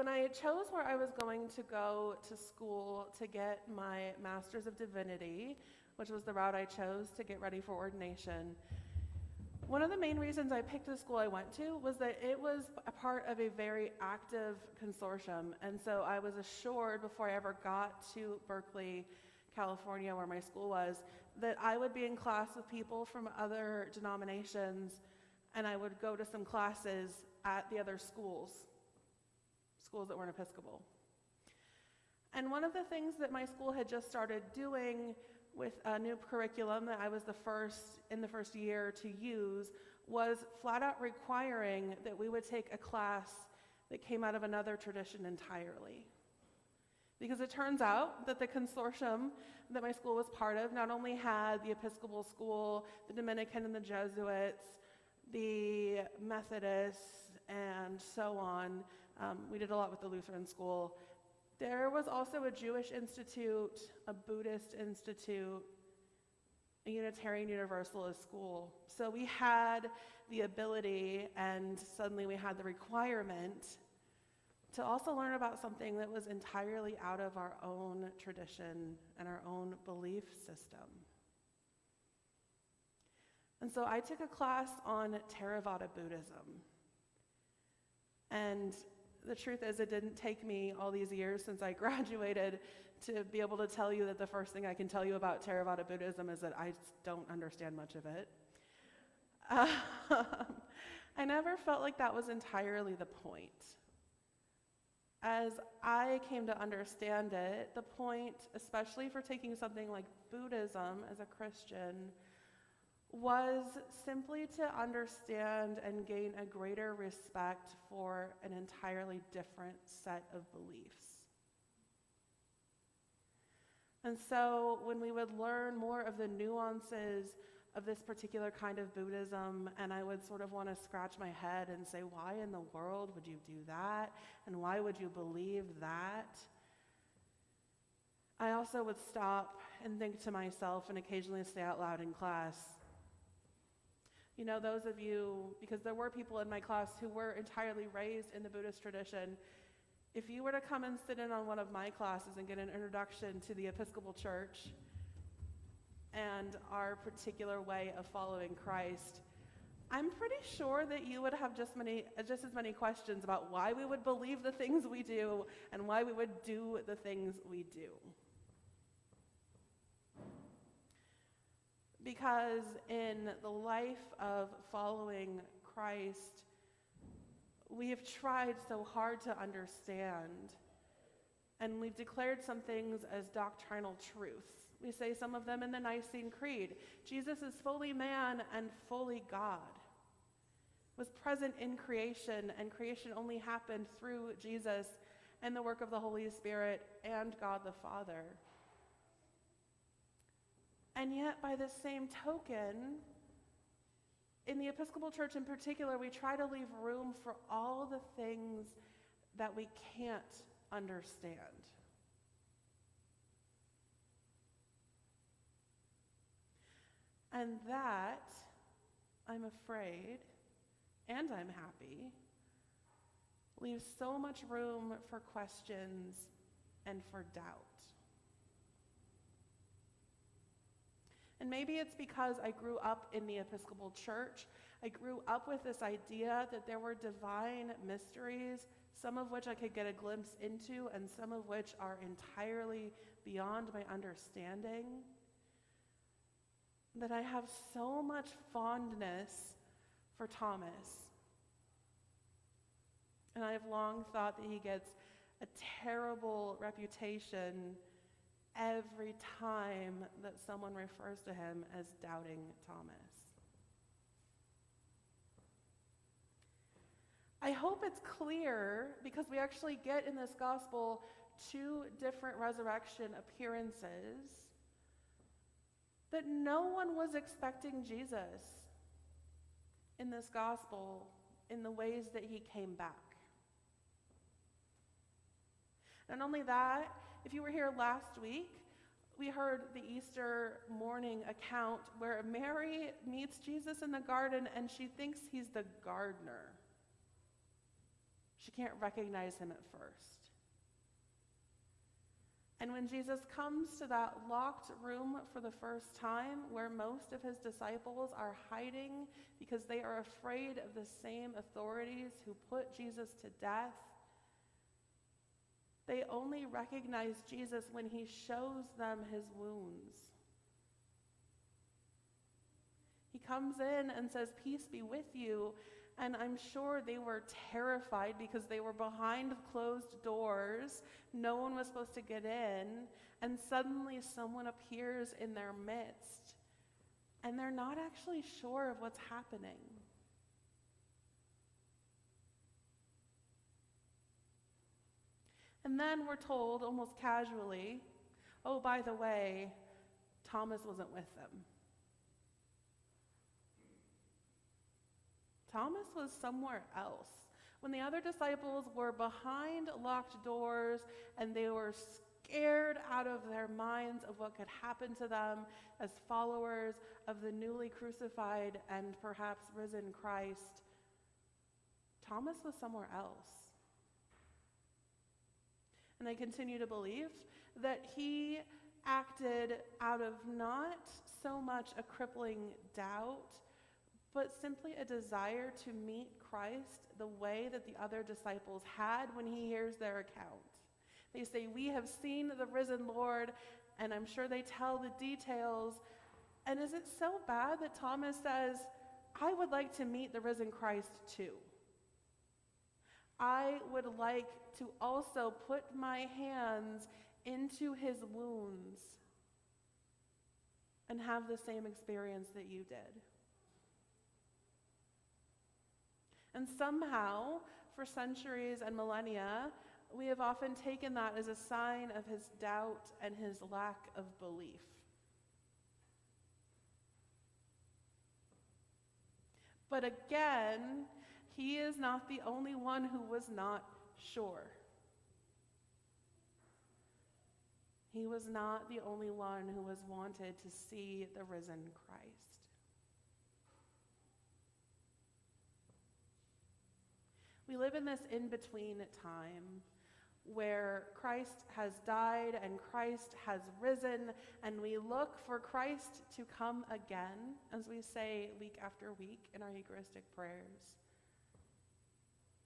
I chose where I was going to go to school to get my Master's of Divinity, which was the route I chose to get ready for ordination, one of the main reasons I picked the school I went to was that it was a part of a very active consortium. And so I was assured before I ever got to Berkeley, California, where my school was, that I would be in class with people from other denominations, and I would go to some classes at the other schools that weren't Episcopal. And one of the things that my school had just started doing with a new curriculum that I was in the first year to use was flat out requiring that we would take a class that came out of another tradition entirely. Because it turns out that the consortium that my school was part of not only had the Episcopal school, the Dominican and the Jesuits, the Methodists, and so on. We did a lot with the Lutheran school. There was also a Jewish institute, a Buddhist institute, a Unitarian Universalist school. So we had the ability, and suddenly we had the requirement to also learn about something that was entirely out of our own tradition and our own belief system. And so I took a class on Theravada Buddhism. And the truth is, it didn't take me all these years since I graduated to be able to tell you that the first thing I can tell you about Theravada Buddhism is that I don't understand much of it. I never felt like that was entirely the point. As I came to understand it, the point, especially for taking something like Buddhism as a Christian, was simply to understand and gain a greater respect for an entirely different set of beliefs. And so when we would learn more of the nuances of this particular kind of Buddhism, and I would sort of want to scratch my head and say, why in the world would you do that? And why would you believe that? I also would stop and think to myself and occasionally say out loud in class, you know, those of you, because there were people in my class who were entirely raised in the Buddhist tradition, if you were to come and sit in on one of my classes and get an introduction to the Episcopal Church and our particular way of following Christ, I'm pretty sure that you would have just as many questions about why we would believe the things we do and why we would do the things we do. Because in the life of following Christ, we have tried so hard to understand, and we've declared some things as doctrinal truths. We say some of them in the Nicene Creed. Jesus is fully man and fully God, was present in creation, and creation only happened through Jesus and the work of the Holy Spirit and God the Father. And yet, by the same token, in the Episcopal Church in particular, we try to leave room for all the things that we can't understand. And that, I'm afraid, and I'm happy, leaves so much room for questions and for doubt. And maybe it's because I grew up in the Episcopal Church. I grew up with this idea that there were divine mysteries, some of which I could get a glimpse into, and some of which are entirely beyond my understanding, that I have so much fondness for Thomas. And I have long thought that he gets a terrible reputation every time that someone refers to him as doubting Thomas. I hope it's clear, because we actually get in this gospel 2 different resurrection appearances, that no one was expecting Jesus in this gospel in the ways that he came back. Not only that, if you were here last week, we heard the Easter morning account where Mary meets Jesus in the garden and she thinks he's the gardener. She can't recognize him at first. And when Jesus comes to that locked room for the first time, where most of his disciples are hiding because they are afraid of the same authorities who put Jesus to death, they only recognize Jesus when he shows them his wounds. He comes in and says, "Peace be with you." And I'm sure they were terrified because they were behind closed doors. No one was supposed to get in. And suddenly someone appears in their midst. And they're not actually sure of what's happening. And then we're told, almost casually, oh, by the way, Thomas wasn't with them. Thomas was somewhere else. When the other disciples were behind locked doors and they were scared out of their minds of what could happen to them as followers of the newly crucified and perhaps risen Christ, Thomas was somewhere else. And I continue to believe that he acted out of not so much a crippling doubt, but simply a desire to meet Christ the way that the other disciples had when he hears their account. They say, "We have seen the risen Lord," and I'm sure they tell the details. And is it so bad that Thomas says, "I would like to meet the risen Christ too. I would like to also put my hands into his wounds and have the same experience that you did." And somehow, for centuries and millennia, we have often taken that as a sign of his doubt and his lack of belief. But again, he is not the only one who was not sure. He was not the only one who was wanted to see the risen Christ. We live in this in-between time where Christ has died and Christ has risen, and we look for Christ to come again, as we say week after week in our Eucharistic prayers.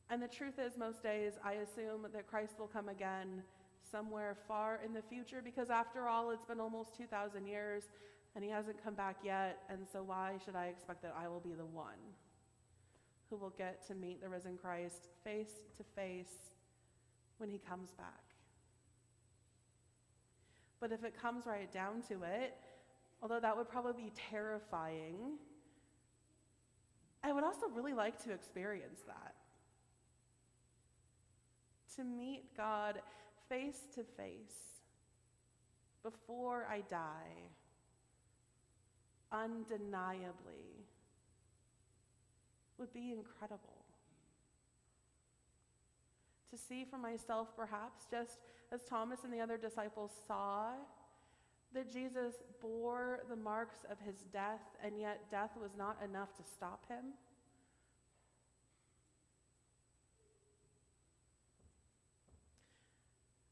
And the truth is, most days I assume that Christ will come again somewhere far in the future, because after all, it's been almost 2,000 years and he hasn't come back yet, and so why should I expect that I will be the one who will get to meet the risen Christ face to face when he comes back? But if it comes right down to it, although that would probably be terrifying, I would also really like to experience that. To meet God face to face before I die, undeniably, would be incredible. To see for myself, perhaps, just as Thomas and the other disciples saw, that Jesus bore the marks of his death, and yet death was not enough to stop him.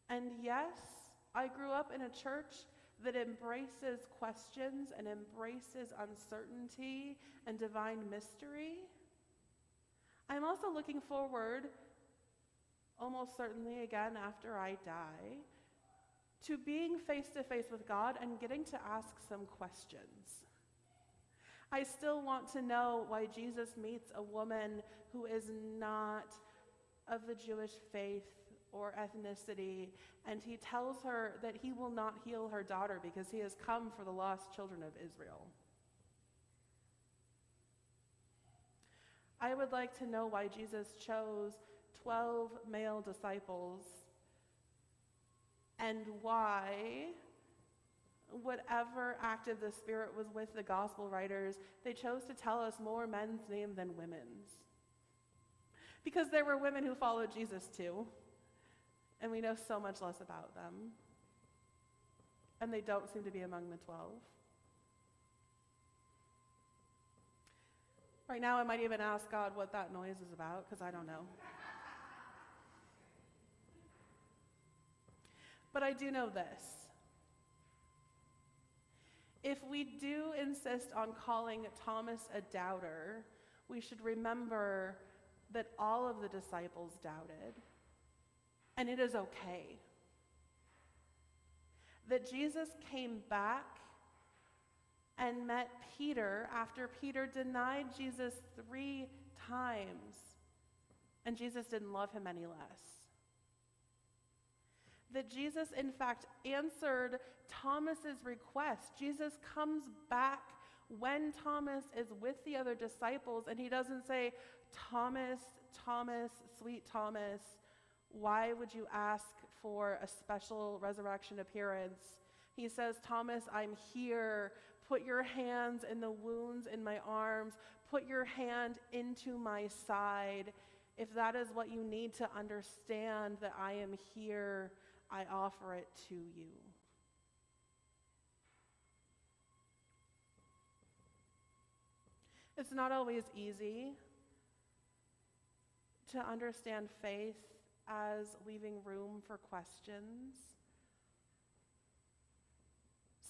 And yes, I grew up in a church that embraces questions and embraces uncertainty and divine mystery. I'm also looking forward, almost certainly again after I die, to being face to face with God and getting to ask some questions. I still want to know why Jesus meets a woman who is not of the Jewish faith or ethnicity, and he tells her that he will not heal her daughter because he has come for the lost children of Israel. I would like to know why Jesus chose 12 male disciples, and why, whatever act of the Spirit was with the gospel writers, they chose to tell us more men's names than women's. Because there were women who followed Jesus too, and we know so much less about them. And they don't seem to be among the 12. Right now, I might even ask God what that noise is about, because I don't know. But I do know this. If we do insist on calling Thomas a doubter, we should remember that all of the disciples doubted, and it is okay. That Jesus came back and met Peter after Peter denied Jesus 3 times, and Jesus didn't love him any less. That Jesus, in fact, answered Thomas's request. Jesus comes back when Thomas is with the other disciples, and he doesn't say, Thomas, Thomas, sweet Thomas, why would you ask for a special resurrection appearance? He says, Thomas, I'm here. Put your hands in the wounds in my arms. Put your hand into my side. If that is what you need to understand that I am here, I offer it to you. It's not always easy to understand faith as leaving room for questions.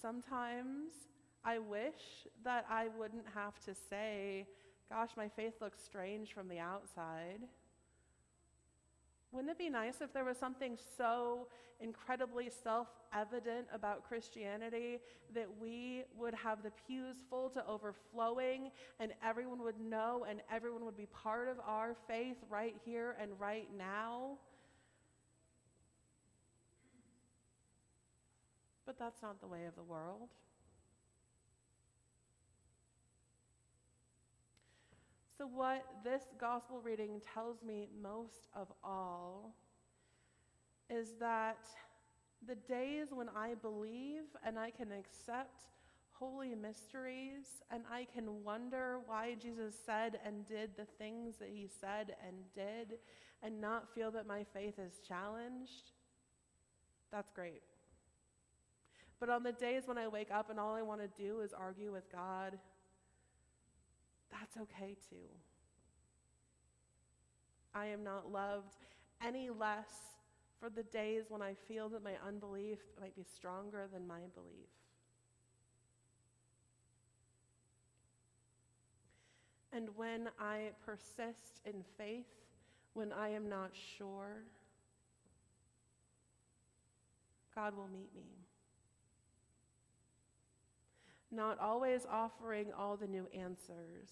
Sometimes I wish that I wouldn't have to say, gosh, my faith looks strange from the outside. Wouldn't it be nice if there was something so incredibly self-evident about Christianity that we would have the pews full to overflowing and everyone would know and everyone would be part of our faith right here and right now? But that's not the way of the world. So what this gospel reading tells me most of all is that the days when I believe and I can accept holy mysteries and I can wonder why Jesus said and did the things that he said and did and not feel that my faith is challenged, that's great. But on the days when I wake up and all I want to do is argue with God, that's okay too. I am not loved any less for the days when I feel that my unbelief might be stronger than my belief. And when I persist in faith, when I am not sure, God will meet me. Not always offering all the new answers,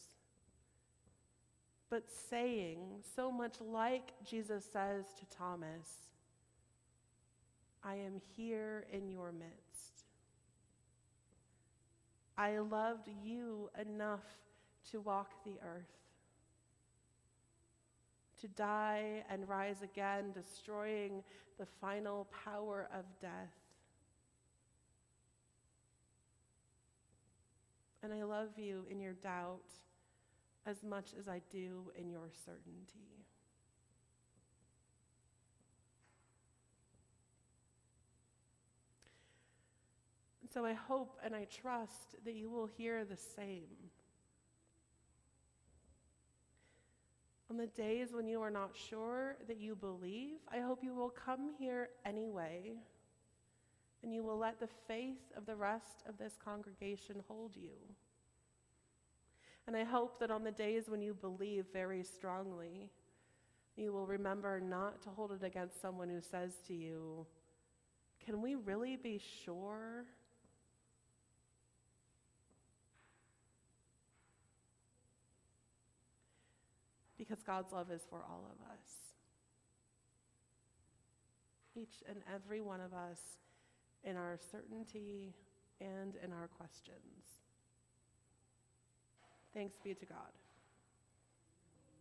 but saying, so much like Jesus says to Thomas, I am here in your midst. I loved you enough to walk the earth, to die and rise again, destroying the final power of death. And I love you in your doubt as much as I do in your certainty. And so I hope and I trust that you will hear the same. On the days when you are not sure that you believe, I hope you will come here anyway, and you will let the faith of the rest of this congregation hold you. And I hope that on the days when you believe very strongly, you will remember not to hold it against someone who says to you, can we really be sure? Because God's love is for all of us. Each and every one of us in our certainty and in our questions. Thanks be to God.